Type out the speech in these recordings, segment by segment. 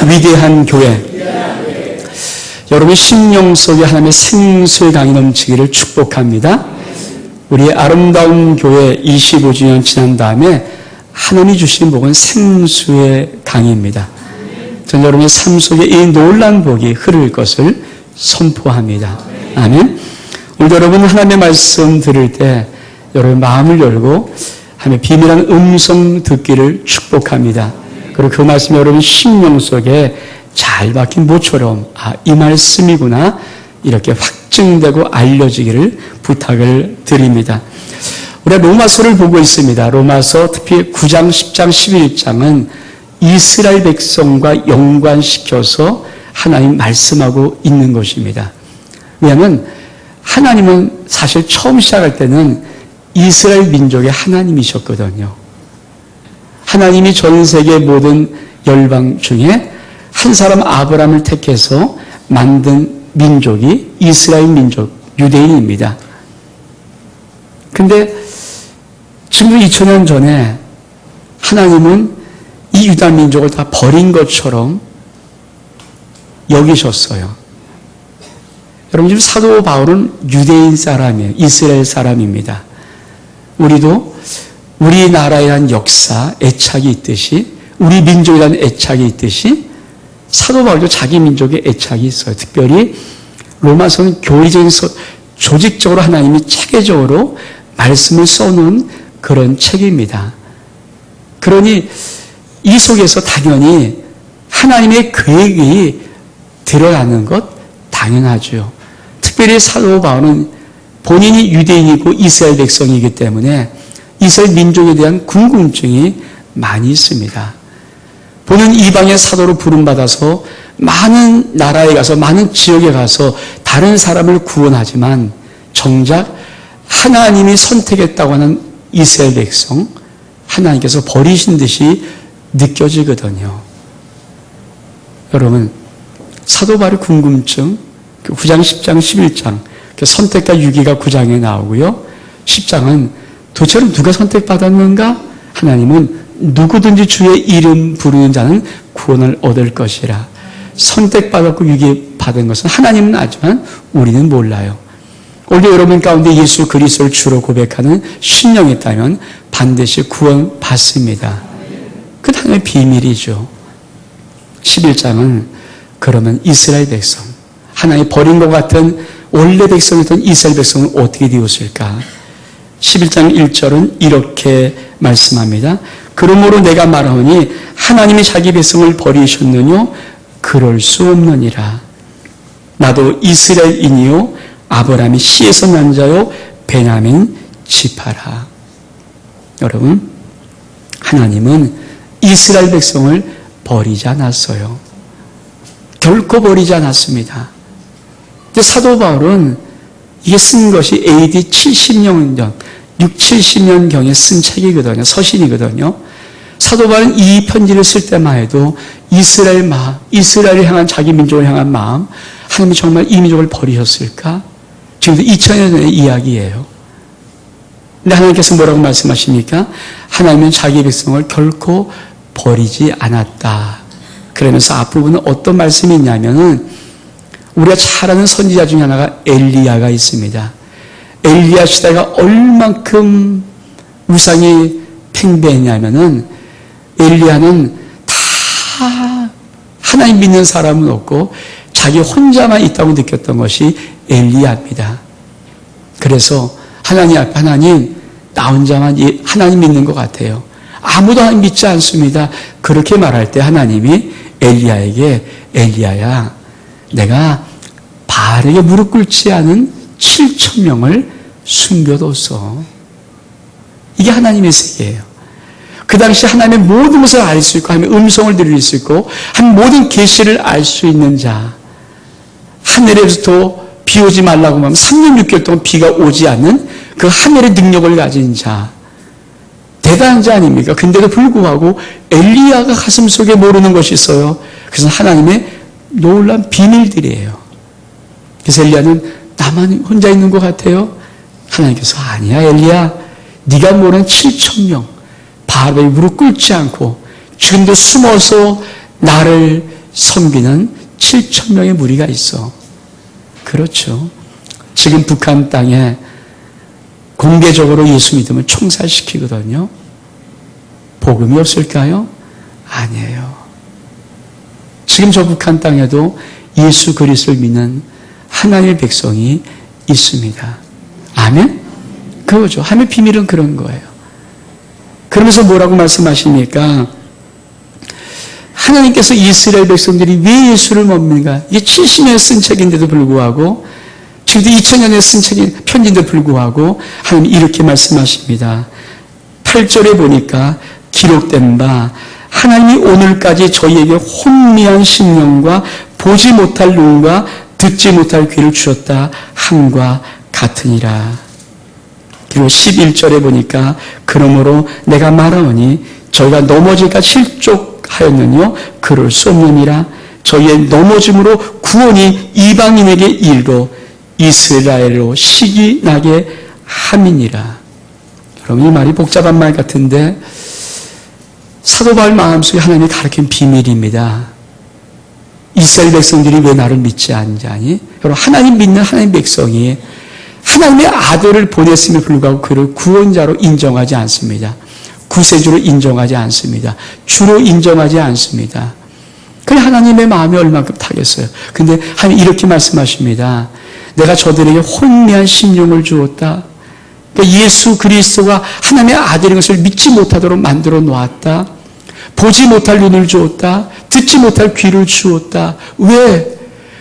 위대한 교회. 여러분 심령 속에 하나님의 생수의 강이 넘치기를 축복합니다. 우리 아름다운 교회 25주년 지난 다음에 하나님이 주신 복은 생수의 강입니다. 저는 여러분의 삶 속에 이 놀라운 복이 흐를 것을 선포합니다. 아멘. 오늘 여러분 하나님의 말씀 들을 때 여러분 마음을 열고 하나님의 비밀한 음성 듣기를 축복합니다. 그리고 그 말씀이 여러분 심령 속에 잘 박힌 모처럼 이 말씀이구나 이렇게 확증되고 알려지기를 부탁을 드립니다. 우리가 로마서를 보고 있습니다. 로마서 특히 9장, 10장, 11장은 이스라엘 백성과 연관시켜서 하나님 말씀하고 있는 것입니다. 왜냐하면 하나님은 사실 처음 시작할 때는 이스라엘 민족의 하나님이셨거든요. 하나님이 전 세계 모든 열방 중에 한 사람 아브라함을 택해서 만든 민족이 이스라엘 민족, 유대인입니다. 근데 지금 2000년 전에 하나님은 이 유다 민족을 다 버린 것처럼 여기셨어요. 여러분 지금 사도 바울은 유대인 사람이에요. 이스라엘 사람입니다. 우리도 우리나라에 대한 역사, 애착이 있듯이 우리 민족에 대한 애착이 있듯이 사도 바울도 자기 민족에 애착이 있어요. 특별히 로마서는 교리적인 조직적으로 하나님이 체계적으로 말씀을 써놓은 그런 책입니다. 그러니 이 속에서 당연히 하나님의 계획이 드러나는 것 당연하죠. 특별히 사도 바울은 본인이 유대인이고 이스라엘 백성이기 때문에 이스라엘 민족에 대한 궁금증이 많이 있습니다. 본인 이방의 사도로 부름받아서 많은 나라에 가서 많은 지역에 가서 다른 사람을 구원하지만 정작 하나님이 선택했다고 하는 이스라엘 백성 하나님께서 버리신 듯이 느껴지거든요. 여러분 사도 바울의 궁금증 9장, 10장, 11장 선택과 유기가 9장에 나오고요. 10장은 도대체 누가 선택받았는가? 하나님은 누구든지 주의 이름 부르는 자는 구원을 얻을 것이라. 선택받았고 유기받은 것은 하나님은 알지만 우리는 몰라요. 오늘 여러분 가운데 예수 그리스도를 주로 고백하는 신령이 있다면 반드시 구원받습니다. 그 하나님의 비밀이죠. 11장은 그러면 이스라엘 백성, 하나님이 버린 것 같은 원래 백성이었던 이스라엘 백성은 어떻게 되었을까? 11장 1절은 이렇게 말씀합니다. 그러므로 내가 말하오니 하나님이 자기 백성을 버리셨느뇨? 그럴 수 없느니라. 나도 이스라엘인이요 아브라함이 씨에서 난 자요 베냐민 지파라. 여러분 하나님은 이스라엘 백성을 버리지 않았어요. 결코 버리지 않았습니다. 근데 사도 바울은 이게 쓴 것이 AD 70년 전, 70년경에 쓴 책이거든요. 서신이거든요. 사도 바울은 이 편지를 쓸 때만 해도 이스라엘 마음, 이스라엘을 향한 자기 민족을 향한 마음, 하나님이 정말 이 민족을 버리셨을까? 지금도 2000년 전의 이야기예요. 근데 하나님께서 뭐라고 말씀하십니까? 하나님은 자기 백성을 결코 버리지 않았다. 그러면서 앞부분은 어떤 말씀이 있냐면은 우리가 잘 아는 선지자 중에 하나가 엘리야가 있습니다. 엘리야 시대가 얼만큼 우상이 팽배했냐면은 엘리야는 다 하나님 믿는 사람은 없고 자기 혼자만 있다고 느꼈던 것이 엘리야입니다. 그래서 하나님 앞에 하나님 나 혼자만 하나님 믿는 것 같아요. 아무도 하나님 믿지 않습니다. 그렇게 말할 때 하나님이 엘리야에게 엘리야야 내가 바알에게 무릎 꿇지 않은 7,000명을 숨겨뒀어. 이게 하나님의 세계예요. 그 당시 하나님의 모든 것을 알 수 있고 하나님의 음성을 들을 수 있고 하나님의 모든 계시를 알 수 있는 자, 하늘에서부터 비 오지 말라고 하면 3년 6개월 동안 비가 오지 않는 그 하늘의 능력을 가진 자, 대단한 자 아닙니까? 근데도 불구하고 엘리야가 가슴속에 모르는 것이 있어요. 그것은 하나님의 놀라운 비밀들이에요. 그래서 엘리야는 나만 혼자 있는 것 같아요. 하나님께서 아니야 엘리야, 네가 모르는 7,000명 바알에 무릎 꿇지 않고 지금도 숨어서 나를 섬기는 7,000명의 무리가 있어. 그렇죠. 지금 북한 땅에 공개적으로 예수 믿으면 총살시키거든요. 복음이 없을까요? 아니에요. 지금 저 북한 땅에도 예수 그리스도를 믿는 하나님의 백성이 있습니다. 아멘? 그거죠. 하나님의 비밀은 그런 거예요. 그러면서 뭐라고 말씀하십니까? 하나님께서 이스라엘 백성들이 왜 예수를 못 믿는가? 이게 70년에 쓴 책인데도 불구하고, 지금도 2000년에 쓴 책인 편지인데도 불구하고 하나님이 이렇게 말씀하십니다. 8절에 보니까 기록된 바 하나님이 오늘까지 저희에게 혼미한 심령과 보지 못할 눈과 듣지 못할 귀를 주셨다 함과 같으니라. 그리고 11절에 보니까 그러므로 내가 말하오니 저희가 넘어질까 실족하였느뇨 그럴 수 없느니라. 저희의 넘어짐으로 구원이 이방인에게 이르러 이스라엘로 시기 나게 함이니라. 여러분, 이 말이 복잡한 말 같은데 사도 바울 마음속에 하나님이 가르친 비밀입니다. 이스라엘 백성들이 왜 나를 믿지 않자니? 여러분, 하나님 믿는 하나님 백성이 하나님의 아들을 보냈음에 불구하고 그를 구원자로 인정하지 않습니다. 구세주로 인정하지 않습니다. 주로 인정하지 않습니다. 그래, 하나님의 마음이 얼마큼 타겠어요. 근데 하나님 이렇게 말씀하십니다. 내가 저들에게 혼미한 심령을 주었다. 그러니까 예수 그리스도가 하나님의 아들인 것을 믿지 못하도록 만들어 놓았다. 보지 못할 눈을 주었다. 듣지 못할 귀를 주었다. 왜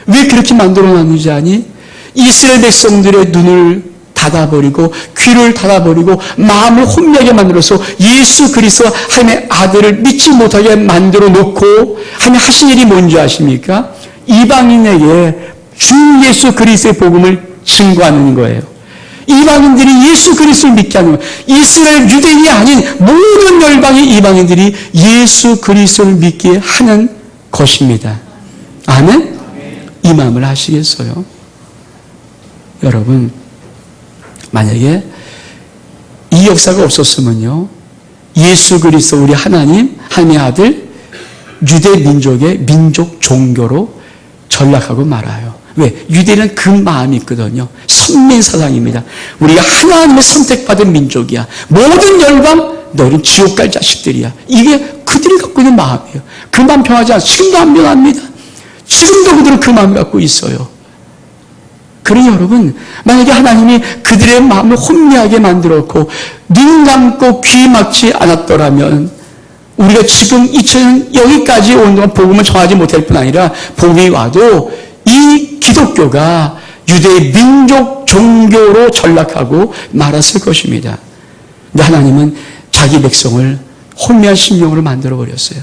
그렇게 만들어 놨는지 아니? 이스라엘 백성들의 눈을 닫아버리고 귀를 닫아버리고 마음을 혼미하게 만들어서 예수 그리스도 하나님의 아들을 믿지 못하게 만들어 놓고 하나님 하신 일이 뭔지 아십니까? 이방인에게 주 예수 그리스도의 복음을 증거하는 거예요. 이방인들이 예수 그리스도를 믿게 하는 거예요. 이스라엘 유대인이 아닌 모든 열방의 이방인들이 예수 그리스도를 믿게 하는 것입니다. 아멘? 이 마음을 아시겠어요? 여러분, 만약에 이 역사가 없었으면요, 예수 그리스도 우리 하나님의 아들 유대 민족의 민족 종교로 전락하고 말아요. 왜? 유대인은 그 마음이 있거든요. 선민사상입니다. 우리가 하나님의 선택받은 민족이야. 모든 열방 너희는 지옥 갈 자식들이야. 이게 그들이 갖고 있는 마음이에요. 그 마음 변하지 않아요. 지금도 안 변합니다. 지금도 그들은 그 마음을 갖고 있어요. 그러니 여러분, 만약에 하나님이 그들의 마음을 혼미하게 만들었고 눈 감고 귀 막지 않았더라면 우리가 지금 2000년 여기까지 온 동안 복음을 전하지 못할 뿐 아니라 복음이 와도 이 기독교가 유대의 민족 종교로 전락하고 말았을 것입니다. 근데 하나님은 자기 백성을 혼미한 심령으로 만들어버렸어요.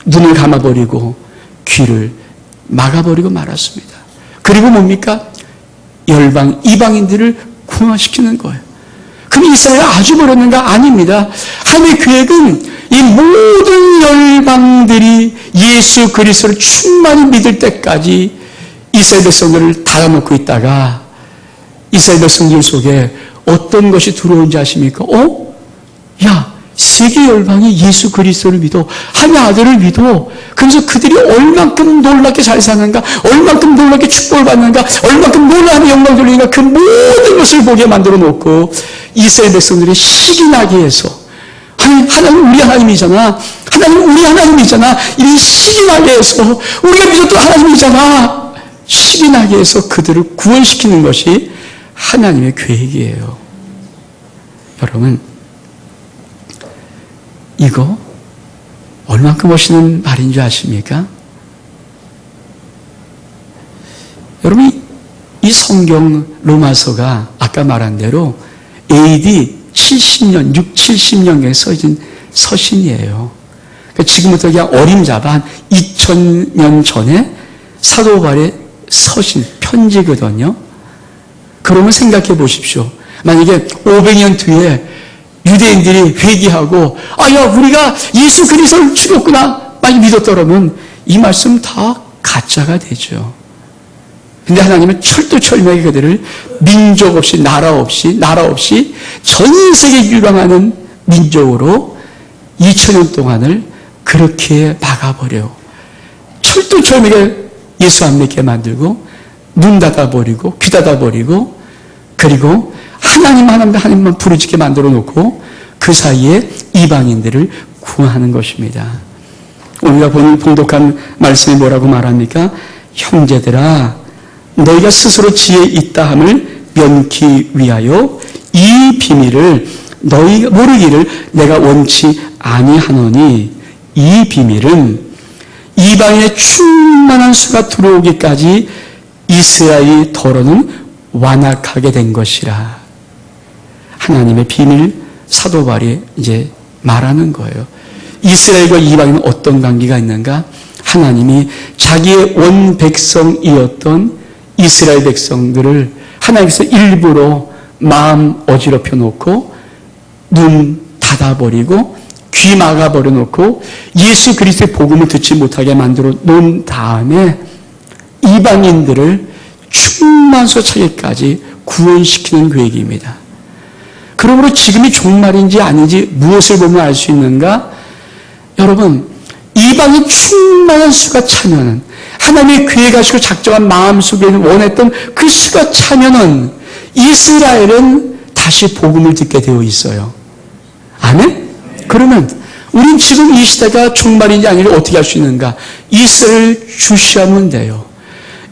눈을 감아버리고 귀를 막아버리고 말았습니다. 그리고 뭡니까? 열방, 이방인들을 구원시키는 거예요. 그럼 이스라엘 아주 멀었는가? 아닙니다. 하나님의 계획은 이 모든 열방들이 예수 그리스도를 충만히 믿을 때까지 이스라엘 백성들을 닫아놓고 있다가 이스라엘 백성들 속에 어떤 것이 들어온지 아십니까? 야, 세계 열방이 예수 그리스도를 믿어, 하나님의 아들을 믿어. 그래서 그들이 얼만큼 놀랍게 잘 사는가, 얼만큼 놀랍게 축복을 받는가, 얼만큼 놀라운 영광 돌리는가, 그 모든 것을 보게 만들어 놓고 이스라엘 백성들이 시기 나게 해서, 하나님 우리 하나님이잖아, 하나님 우리 하나님이잖아, 이 시기 나게 해서 우리가 믿었던 하나님이잖아, 시기 나게 해서 그들을 구원시키는 것이 하나님의 계획이에요. 여러분, 이거 얼만큼 멋있는 말인 줄 아십니까? 여러분, 이 성경 로마서가 아까 말한 대로 AD 70년, 70년경에 써진 서신이에요. 그러니까 지금부터 그냥 어림잡아 한 2000년 전에 사도 바울의 서신, 편지거든요. 그러면 생각해 보십시오. 만약에 500년 뒤에 유대인들이 회개하고, 야, 우리가 예수 그리스도를 죽였구나, 많이 믿었더라면 이 말씀 다 가짜가 되죠. 근데 하나님은 철두철미하게 그들을 민족 없이, 나라 없이 전 세계 유랑하는 민족으로 2000년 동안을 그렇게 막아버려 철두철미하게 예수 안 믿게 만들고 눈 닫아버리고 귀 닫아버리고 그리고 하나님만 부르짖게 만들어 놓고 그 사이에 이방인들을 구하는 것입니다. 우리가 봉독한 말씀이 뭐라고 말합니까? 형제들아 너희가 스스로 지혜 있다함을 면키 위하여 이 비밀을 너희가 모르기를 내가 원치 아니하노니 이 비밀은 이방인의 충만한 수가 들어오기까지 이스라엘이 더러는 완악하게 된 것이라. 하나님의 비밀 사도 바울이 이제 말하는 거예요. 이스라엘과 이방인은 어떤 관계가 있는가? 하나님이 자기의 원 백성이었던 이스라엘 백성들을 하나님께서 일부러 마음 어지럽혀 놓고 눈 닫아버리고 귀 막아버려 놓고 예수 그리스도의 복음을 듣지 못하게 만들어 놓은 다음에 이방인들을 충만소 차기까지 구원시키는 계획입니다. 그러므로 지금이 종말인지 아닌지 무엇을 보면 알 수 있는가? 여러분, 이방인 충만한 수가 차면은 하나님의 계획하시고 작정한 마음속에 원했던 그 수가 차면은 이스라엘은 다시 복음을 듣게 되어 있어요. 아멘? 그러면 우린 지금 이 시대가 종말인지 아닌지 어떻게 할 수 있는가? 이스라엘을 주시하면 돼요.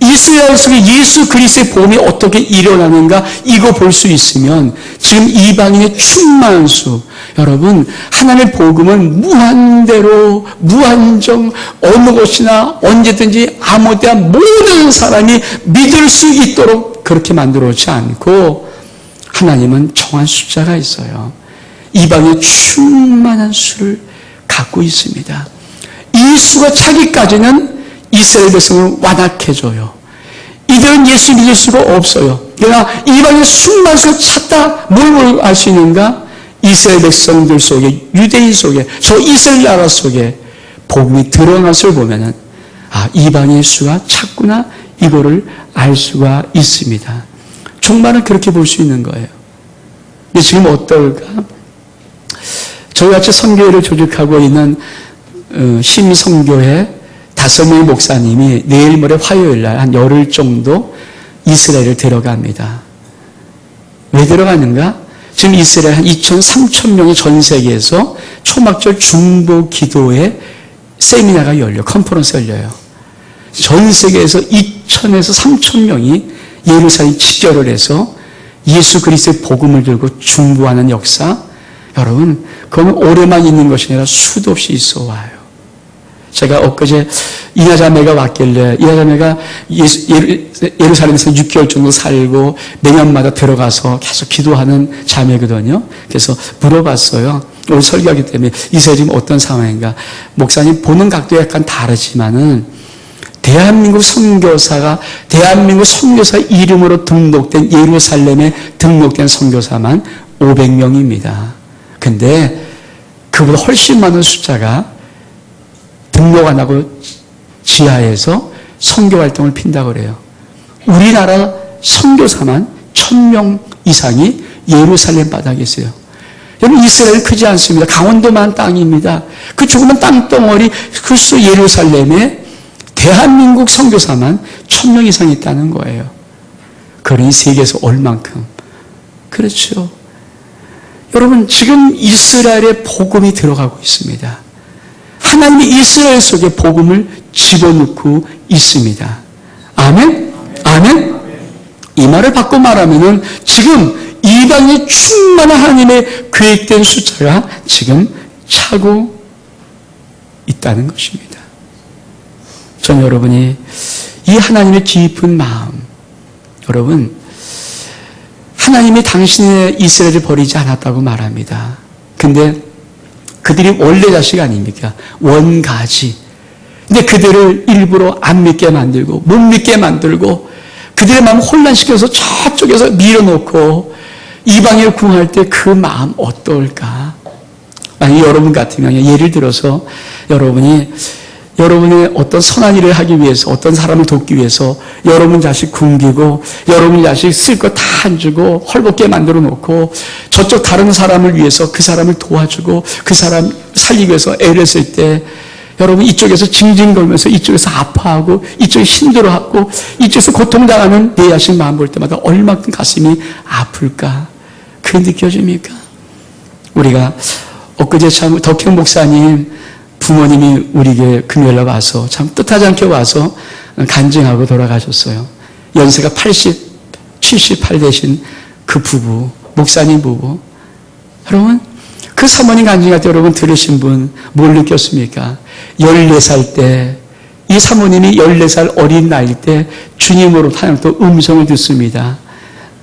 이스라엘 속에 예수 그리스도의 복음이 어떻게 일어나는가 이거 볼 수 있으면 지금 이방인의 충만한 수, 여러분 하나님의 복음은 무한대로 무한정 어느 곳이나 언제든지 아무 때나 모든 사람이 믿을 수 있도록 그렇게 만들어놓지 않고 하나님은 정한 숫자가 있어요. 이방의 충만한 수를 갖고 있습니다. 이 수가 차기까지는 이스라엘 백성을 완악해줘요. 이들은 예수 믿을 수가 없어요. 그러나 이방의 충만한 수가 찼다. 뭘 알 수 있는가? 이스라엘 백성들 속에, 유대인 속에, 저 이스라엘 나라 속에 복음이 드러난 것을 보면은 이방의 수가 찼구나 이거를 알 수가 있습니다. 종말은 그렇게 볼 수 있는 거예요. 근데 지금 어떨까? 저희같이 선교회를 조직하고 있는 심성교회 5명의 목사님이 내일 모레 화요일 날 한 열흘 정도 이스라엘을 들어갑니다. 왜 들어가는가? 지금 이스라엘 한 2천, 3천 명이 전 세계에서 초막절 중보 기도회 세미나가 열려요. 컨퍼런스가 열려요. 전 세계에서 2천에서 3천 명이 예루살렘 집결을 해서 예수 그리스도의 복음을 들고 중보하는 역사, 여러분 그건 오래만 있는 것이 아니라 수도 없이 있어 와요. 제가 엊그제 이하자매가 왔길래, 이하자매가 예루살렘에서 6개월 정도 살고 매년마다 들어가서 계속 기도하는 자매거든요. 그래서 물어봤어요. 오늘 설교하기 때문에 이스라엘 지금 어떤 상황인가? 목사님 보는 각도 약간 다르지만은 대한민국 선교사 이름으로 등록된 예루살렘에 등록된 선교사만 500명입니다. 근데 그보다 훨씬 많은 숫자가 등록 안 하고 지하에서 선교 활동을 핀다고 그래요. 우리나라 선교사만 1000명 이상이 예루살렘 바닥에 있어요. 여러분 이스라엘 크지 않습니다. 강원도만 땅입니다. 그 조그만 땅덩어리 그 수 예루살렘에 대한민국 선교사만 1000명 이상 있다는 거예요. 그러니 세계에서 얼만큼. 그렇죠. 여러분 지금 이스라엘에 복음이 들어가고 있습니다. 하나님이 이스라엘 속에 복음을 집어넣고 있습니다. 아멘? 아멘? 이 말을 바꿔 말하면은 지금 이방의 충만한 하나님의 계획된 숫자가 지금 차고 있다는 것입니다. 전 여러분이 이 하나님의 깊은 마음, 여러분 하나님이 당신의 이스라엘을 버리지 않았다고 말합니다. 근데 그들이 원래 자식 아닙니까? 원가지. 근데 그들을 일부러 안 믿게 만들고 못 믿게 만들고 그들의 마음을 혼란시켜서 저쪽에서 밀어놓고 이방에 구할 때 그 마음 어떨까? 만약 여러분 같으면 예를 들어서 여러분의 어떤 선한 일을 하기 위해서 어떤 사람을 돕기 위해서 여러분 자식 굶기고 여러분 자식 쓸 거 다 안 주고 헐벗게 만들어 놓고 저쪽 다른 사람을 위해서 그 사람을 도와주고 그 사람 살리기 위해서 애를 쓸 때 여러분 이쪽에서 징징거리면서 이쪽에서 아파하고 이쪽에 힘들어하고 이쪽에서 고통당하는 내 자신 마음 볼 때마다 얼마큼 가슴이 아플까? 그게 느껴집니까? 우리가 엊그제 참 덕형 목사님 부모님이 우리 교회 금요일날 와서 참 뜻하지 않게 와서 간증하고 돌아가셨어요. 연세가 78 되신 그 부부, 목사님 부부. 여러분, 그 사모님 간증할 때 여러분 들으신 분 뭘 느꼈습니까? 14살 때, 이 사모님이 14살 어린 나이일 때 주님으로 하나님부터 음성을 듣습니다.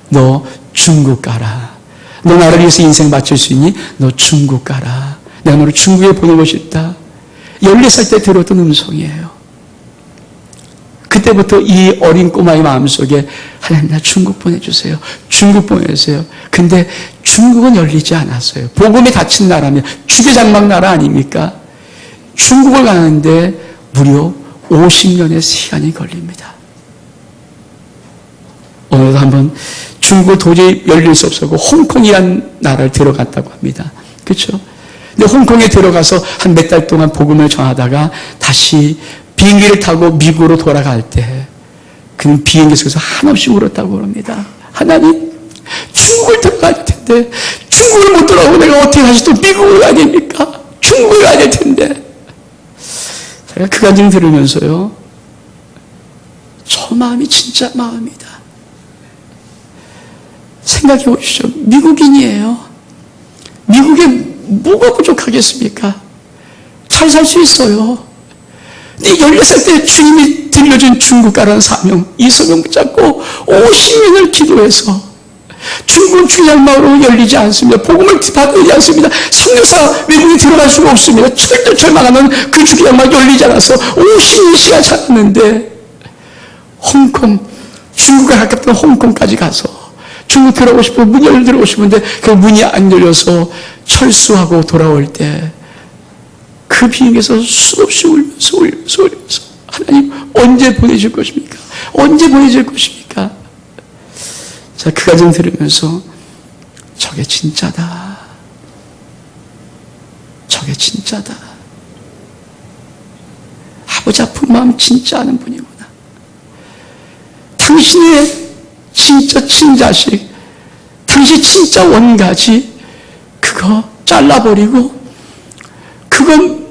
너 중국 가라. 너 나를 위해서 인생 바칠 수 있니? 너 중국 가라. 내가 너를 중국에 보내고 싶다. 14살 때 들었던 음성이에요. 그때부터 이 어린 꼬마의 마음속에 하나님 나 중국 보내주세요. 중국 보내주세요. 근데 중국은 열리지 않았어요. 복음이 닫힌 나라면 주계장막 나라 아닙니까? 중국을 가는데 무려 50년의 시간이 걸립니다. 오늘도 한번 중국을 도저히 열릴 수 없었고 홍콩이라는 나라를 들어갔다고 합니다. 그렇죠? 근데 홍콩에 들어가서 한 몇 달 동안 복음을 전하다가 다시 비행기를 타고 미국으로 돌아갈 때 그는 비행기 속에서 한없이 울었다고 합니다. 하나님, 중국을 들어가야 될 텐데 중국을 못 들어가고 내가 어떻게 다시 또 미국을 가야 됩니까? 중국을 가야 될 텐데. 제가 그 간증 들으면서요, 저 마음이 진짜 마음이다. 생각해 보십시오. 미국인이에요. 미국에 뭐가 부족하겠습니까? 잘 살 수 있어요. 근데 14살 때 주님이 들려준 중국 가라는 사명, 이 사명 붙잡고 50년을 기도해서 중국은 주장마으로 열리지 않습니다. 복음을 받지 않습니다. 성교사 외국에 들어갈 수가 없습니다. 철망하는 그 주장마가 열리지 않아서 50년씩이나 찾았는데 홍콩, 중국에 가깝던 홍콩까지 가서 중국 들어오고 싶고 문이 열고 싶은데 그 문이 안 열려서 철수하고 돌아올 때 그 비행기에서 수없이 울면서 하나님 언제 보내줄 것입니까? 언제 보내줄 것입니까? 자, 그 가정 들으면서 저게 진짜다. 저게 진짜다. 아버지 아픈 마음 진짜 아는 분이구나. 당신의 진짜 친자식, 당신 진짜 원가지 그거 잘라버리고 그건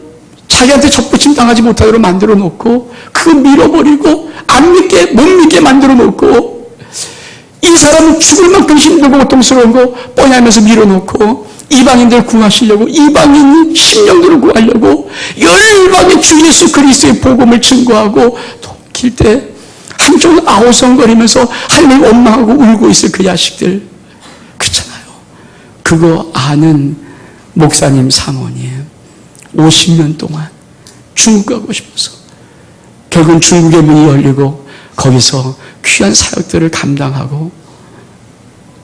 자기한테 접붙임 당하지 못하도록 만들어 놓고 그거 밀어버리고 안 믿게 못 믿게 만들어 놓고 이 사람은 죽을 만큼 힘들고 고통스러운 거 뻔히 알면서 밀어놓고 이방인들 구하시려고 이방인 심령들을 구하려고 열방의 주 예수 그리스도의 복음을 증거하고 길 때 한쪽은 아우성거리면서 하나님 원망하고 울고 있을 그 자식들 그렇잖아요. 그거 아는 목사님 사모님 50년 동안 중국 가고 싶어서 결국은 중국의 문이 열리고 거기서 귀한 사역들을 감당하고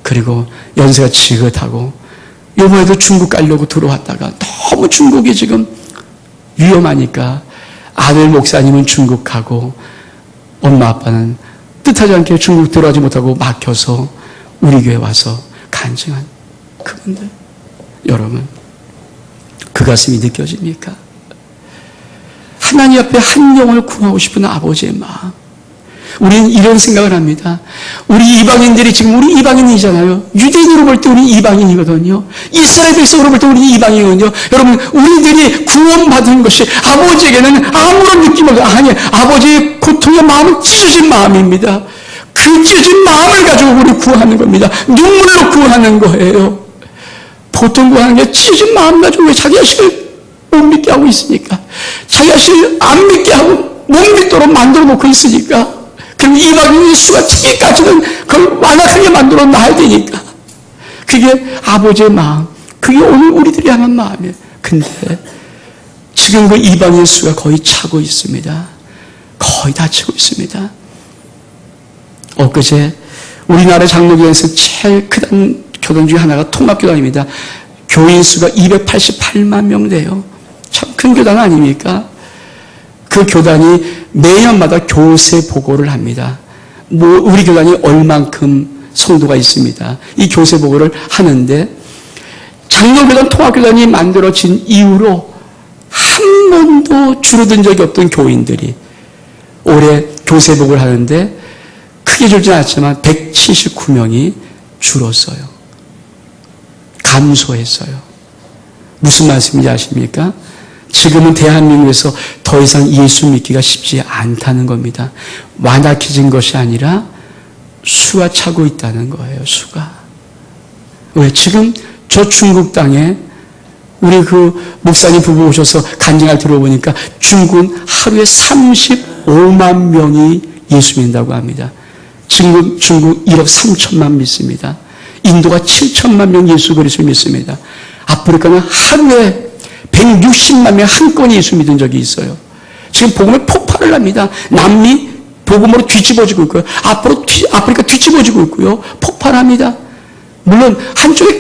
그리고 연세가 지긋하고 요번에도 중국 가려고 들어왔다가 너무 중국이 지금 위험하니까 아들 목사님은 중국 가고 엄마 아빠는 뜻하지 않게 중국 들어가지 못하고 막혀서 우리 교회 와서 간증한 그분들 여러분 그 가슴이 느껴집니까? 하나님 앞에 한 영혼을 구하고 싶은 아버지의 마음. 우리는 이런 생각을 합니다. 우리 이방인들이 지금 우리 이방인이잖아요. 유대인으로 볼 때 우리 이방인이거든요. 이스라엘 백성으로 볼 때 우리 이방인이거든요. 여러분 우리들이 구원받은 것이 아버지에게는 아무런 느낌 없어요. 아니 아버지의 고통의 마음은 찢어진 마음입니다. 그 찢어진 마음을 가지고 우리 구하는 겁니다. 눈물로 구하는 거예요. 보통 구하는 게 찢어진 마음 가지고 왜 자기 자식을 못 믿게 하고 있으니까 자기 자식을 안 믿게 하고 못 믿도록 만들어 놓고 있으니까 그럼 이방인의 수가 차기까지는 그걸 완악하게 만들어 놔야 되니까 그게 아버지의 마음 그게 오늘 우리들이 하는 마음이에요. 근데 지금 그 이방인의 수가 거의 차고 있습니다. 거의 다 차고 있습니다. 엊그제 우리나라 장로교회에서 제일 큰 교단 중에 하나가 통합교단입니다. 교인 수가 288만 명 돼요. 참 큰 교단 아닙니까? 그 교단이 매년마다 교세 보고를 합니다. 우리 교단이 얼만큼 성도가 있습니다. 이 교세 보고를 하는데 장로교단 통합교단이 만들어진 이후로 한 번도 줄어든 적이 없던 교인들이 올해 교세복을 하는데 크게 줄진 않았지만 179명이 줄었어요. 감소했어요. 무슨 말씀인지 아십니까? 지금은 대한민국에서 더 이상 예수 믿기가 쉽지 않다는 겁니다. 완악해진 것이 아니라 수가 차고 있다는 거예요. 수가. 왜? 지금 저 중국 땅에 우리 그 목사님 부부 오셔서 간증을 들어보니까 중국은 하루에 35만 명이 예수 믿는다고 합니다. 지금 중국 1억 3천만 믿습니다. 인도가 7천만 명 예수 그리스도를 믿습니다. 아프리카는 하루에 160만 명 한꺼번에 예수 믿은 적이 있어요. 지금 복음을 폭발을 합니다. 남미 복음으로 뒤집어지고 있고요. 아프리카 뒤집어지고 있고요. 폭발합니다. 물론 한쪽에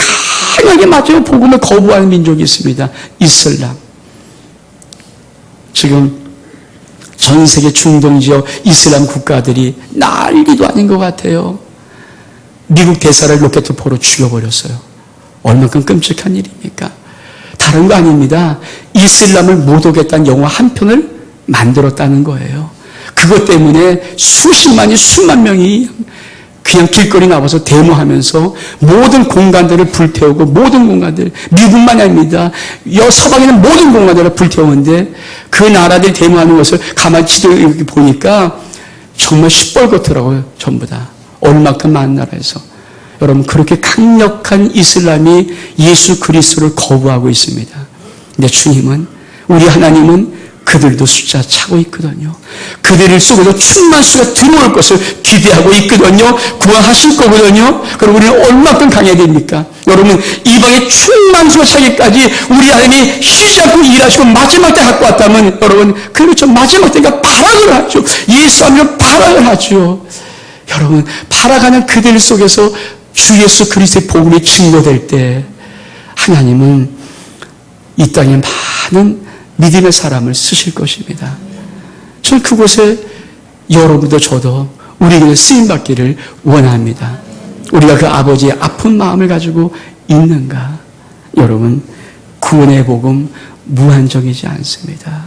강하게 맞아요. 복음을 거부하는 민족이 있습니다. 이슬람. 지금 전 세계 중동 지역 이슬람 국가들이 난리도 아닌 것 같아요. 미국 대사를 로켓포로 죽여버렸어요. 얼마큼 끔찍한 일입니까? 다른 거 아닙니다. 이슬람을 못 오겠다는 영화 한 편을 만들었다는 거예요. 그것 때문에 수십만이 수만 명이 그냥 길거리 나와서 데모하면서 모든 공간들을 불태우고 모든 공간들, 미국만이 아닙니다. 서방에는 모든 공간들을 불태우는데 그 나라들이 데모하는 것을 가만히 지도를 이렇게 보니까 정말 시뻘겋더라고요. 전부 다. 얼마큼 많은 나라에서. 여러분 그렇게 강력한 이슬람이 예수 그리스도를 거부하고 있습니다. 근데 주님은, 우리 하나님은 그들도 숫자 차고 있거든요. 그들을 속에서 충만수가 들어올 것을 기대하고 있거든요. 구원하실 거거든요. 그럼 우리는 얼마큼 강해야 됩니까? 여러분 이방의 충만수가 차기까지 우리 하나님이 쉬지 않고 일하시고 마지막 때 갖고 왔다면 여러분 그렇죠. 마지막 때가 발악을 하죠. 예수하면 발악을 하죠. 여러분 발악하는 그들 속에서 주 예수 그리스도의 복음이 증거될 때 하나님은 이 땅에 많은 믿음의 사람을 쓰실 것입니다. 저는 그곳에 여러분도 저도 우리에게 쓰임받기를 원합니다. 우리가 그 아버지의 아픈 마음을 가지고 있는가? 여러분 구원의 복음 무한정이지 않습니다.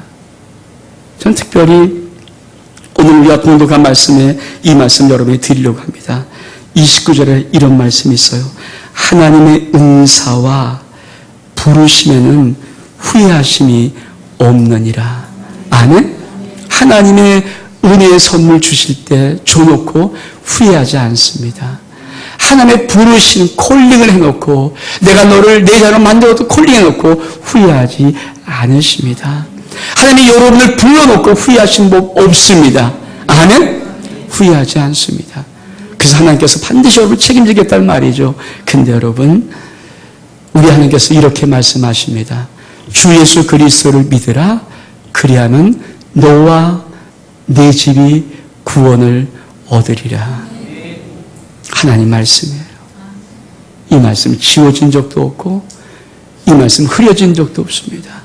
저는 특별히 오늘 우리가 공독한 말씀에 이 말씀 여러분에게 드리려고 합니다. 29절에 이런 말씀이 있어요. 하나님의 은사와 부르심에는 후회하심이 없느니라. 아멘? 하나님의 은혜의 선물 주실 때 줘놓고 후회하지 않습니다. 하나님의 부르신 콜링을 해놓고 내가 너를 내 자로 만들어도 콜링해놓고 후회하지 않으십니다. 하나님이 여러분을 불러놓고 후회하신 법 없습니다. 아멘? 후회하지 않습니다. 그래서 하나님께서 반드시 여러분을 책임지겠다는 말이죠. 근데 여러분 우리 하나님께서 이렇게 말씀하십니다. 주 예수 그리스도를 믿으라. 그리하면 너와 내 집이 구원을 얻으리라. 하나님 말씀이에요. 이 말씀 지워진 적도 없고 이 말씀 흐려진 적도 없습니다.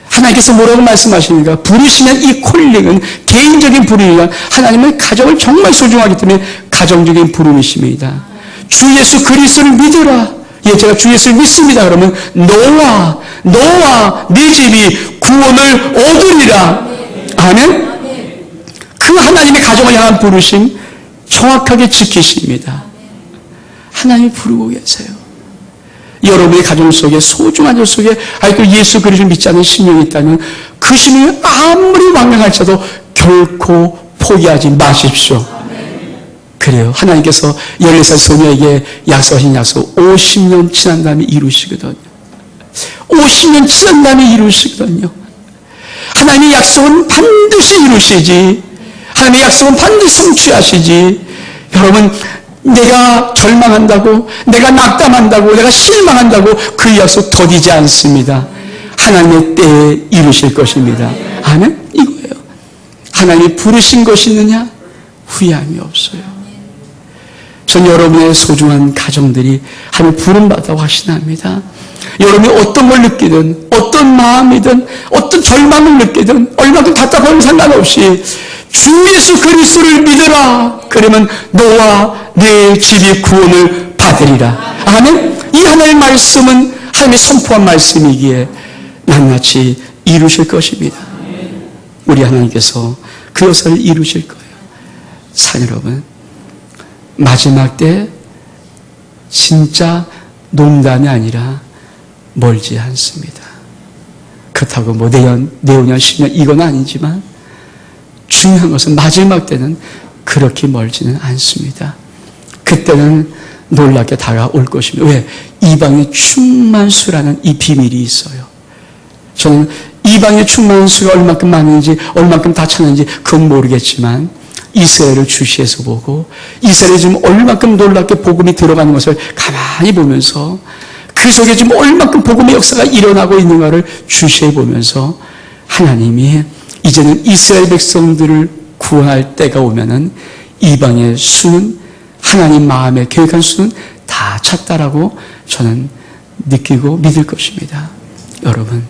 하나님께서 뭐라고 말씀하십니까? 부르시면 이 콜링은 개인적인 부름이라 하나님은 가정을 정말 소중하기 때문에 가정적인 부름이십니다. 주 예수 그리스도를 믿으라. 예, 제가 주 예수를 믿습니다. 그러면 너와 네 집이 구원을 얻으리라. 아멘? 그 하나님의 가정을 향한 부르심 정확하게 지키십니다. 하나님이 부르고 계세요. 여러분의 가정 속에 소중한 일 속에 아직도 예수 그리스도를 믿지 않는 심령이 있다면 그 심령이 아무리 완강할지라도 결코 포기하지 마십시오. 그래요. 하나님께서 14살 소녀에게 약속하신 약속 50년 지난 다음에 이루시거든요. 50년 지난 다음에 이루시거든요. 하나님의 약속은 반드시 이루시지. 하나님의 약속은 반드시 성취하시지. 여러분 내가 절망한다고, 내가 낙담한다고, 내가 실망한다고 그 약속 더디지 않습니다. 하나님의 때에 이루실 것입니다. 아멘? 이거예요. 하나님이 부르신 것이 있느냐? 후회함이 없어요. 전 여러분의 소중한 가정들이 하나님 부름받아 확신합니다. 여러분이 어떤 걸 느끼든, 어떤 마음이든, 어떤 절망을 느끼든, 얼마든 답답하면 상관없이 주 예수 그리스도를 믿으라. 그러면 너와 내 집이 구원을 받으리라. 아멘? 이 하나님의 말씀은 하나님의 선포한 말씀이기에 낱낱이 이루실 것입니다. 우리 하나님께서 그 역사를 이루실 거예요. 사랑 여러분, 마지막 때 진짜 농담이 아니라 멀지 않습니다. 그렇다고 뭐 내년, 10년 이건 아니지만 중요한 것은 마지막 때는 그렇게 멀지는 않습니다. 그때는 놀랍게 다가올 것입니다. 왜? 이방의 충만수라는 이 비밀이 있어요. 저는 이방의 충만수가 얼마큼 많은지, 얼마큼 다 차는지 그건 모르겠지만 이스라엘을 주시해서 보고 이스라엘이 지금 얼마큼 놀랍게 복음이 들어가는 것을 가만히 보면서 그 속에 지금 얼마큼 복음의 역사가 일어나고 있는가를 주시해 보면서 하나님이 이제는 이스라엘 백성들을 구원할 때가 오면은 이방의 수는 하나님 마음에 계획한 수는 다 찼다라고 저는 느끼고 믿을 것입니다. 여러분,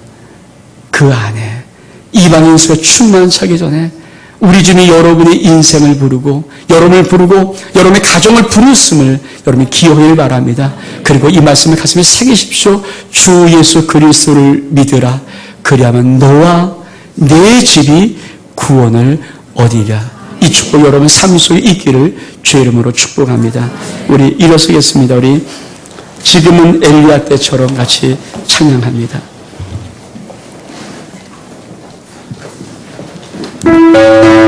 그 안에 이방인 수가 충만차기 전에 우리 주님이 여러분의 인생을 부르고 여러분을 부르고 여러분의 가정을 부르심을 여러분이 기억하길 바랍니다. 그리고 이 말씀을 가슴에 새기십시오. 주 예수 그리스도를 믿으라. 그리하면 너와 내 집이 구원을 얻으리라. 이 축복 여러분 삶 속에 있기를 주의 이름으로 축복합니다. 우리 일어서겠습니다. 우리 지금은 엘리야 때처럼 같이 찬양합니다. Bye.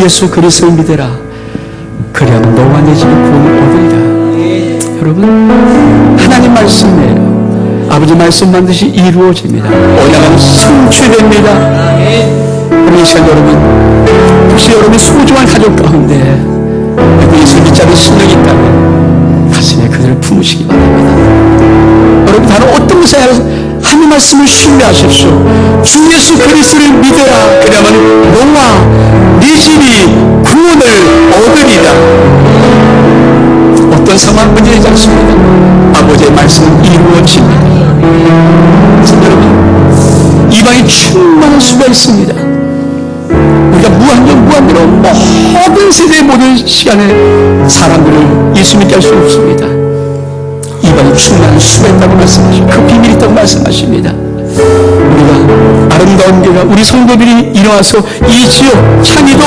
예수 그리스도를 믿어라. 그리하면 너와 내 집의 구원을 얻으리라. 여러분, 하나님 말씀이에요. 아버지 말씀 반드시 이루어집니다. 언약은 성취됩니다. 우리 이 시간 여러분, 혹시 여러분의 소중한 가족 가운데 예수 믿지 않는 신령이 있다면 가슴에 그들을 품으시기 바랍니다. 여러분, 다른 어떤 것에 하나님 말씀을 신뢰하십시오. 주 예수 그리스도를 믿어라. 그러면 너와 네 집이 구원을 얻으리라. 어떤 상황 문제이지 않습니다. 아버지의 말씀은 이루어집니다. 그래서 여러분, 이방에 충만한 수가 있습니다. 우리가 무한대로 모든 세대의 모든 시간에 사람들을 예수 믿게 할 수 없습니다. 이방에 충만한 수가 있다고 말씀하십니다. 그 비밀이 있다고 말씀하십니다. 우리가 아름다운 교회가 우리 성도들이 일어나서 이 지역, 창의동,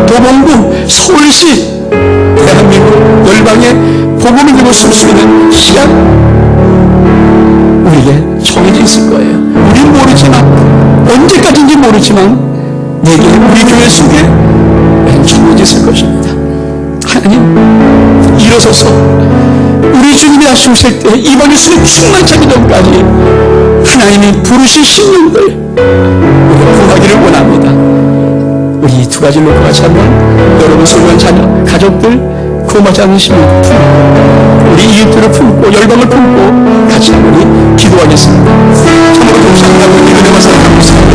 도봉구, 서울시, 대한민국 열방에 복음을 들고 쓸 수 있는 시간 우리에게 정해져 있을 거예요. 우리는 모르지만, 언제까지인지 모르지만 내게 우리 교회 속에 정해져 있을 것입니다. 하나님, 일어서서 우리 주님이 다시 오실 때 이방의 수에 충만치 하기 전까지 하나님이 부르신 신령들 우리가 구하기를 원합니다. 우리 이 두 가지를 놓고 같이 한번 여러분 소중한 자녀, 가족들, 구원받지 않는 시민 품고 우리 이웃들을 품고 열방을 품고 같이 한번 기도하겠습니다. 참으로 동시하고 기도되고 살아가고 있습니다.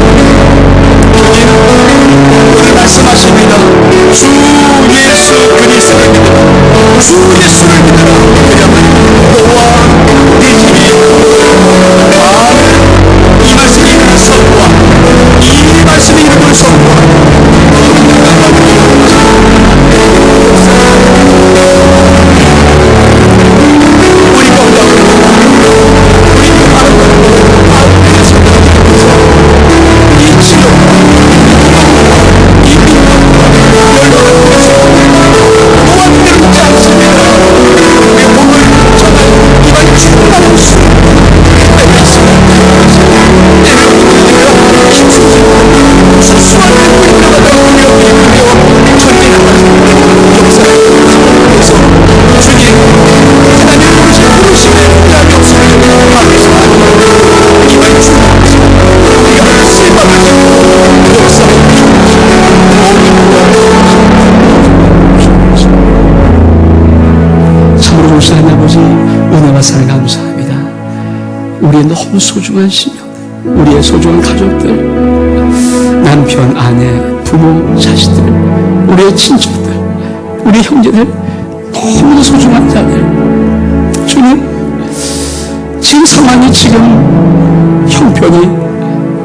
오늘 말씀하십니다. 주 예수 그리스도를 믿어라. 주 예수를 믿어라. 그러면 너와 네 집이 이 말씀이 이루는 선과 이 말씀이 이루는 선과 하나님 아버지, 은혜와 사랑 감사합니다. 우리의 너무 소중한 신령, 우리의 소중한 가족들, 남편, 아내, 부모, 자식들, 우리의 친척들, 우리 형제들, 너무도 소중한 자들, 주님, 지금 상황이, 지금 형편이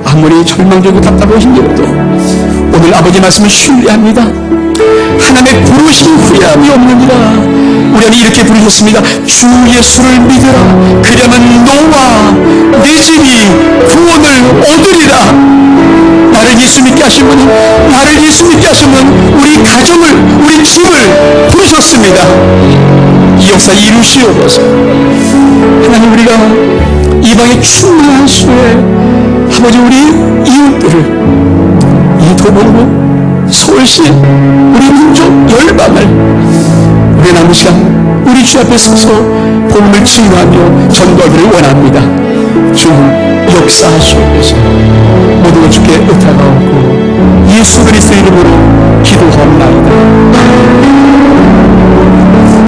아무리 절망적이고 답답하고 힘들어도 오늘 아버지 말씀을 신뢰합니다. 하나님의 부르신 후회함이 없느니라. 우리는 이렇게 부르셨습니다. 주 예수를 믿으라. 그러면 너와 네 집이 구원을 얻으리라. 나를 예수 믿게 하신 분, 나를 예수 믿게 하신 분, 우리 가정을, 우리 집을 부르셨습니다. 이 역사 이루시옵소서. 하나님, 우리가 이방의 충만한 수에 아버지 우리 이웃들을, 이 도봉구, 서울시, 우리 민족 열방을 우리 남은 시간 우리 주 앞에 서서 복음을 증거하며 전도하기를 원합니다. 주 역사하시옵소서. 모든 것 주께 의탁하옵고 예수 그리스도 이름으로 기도하옵나이다.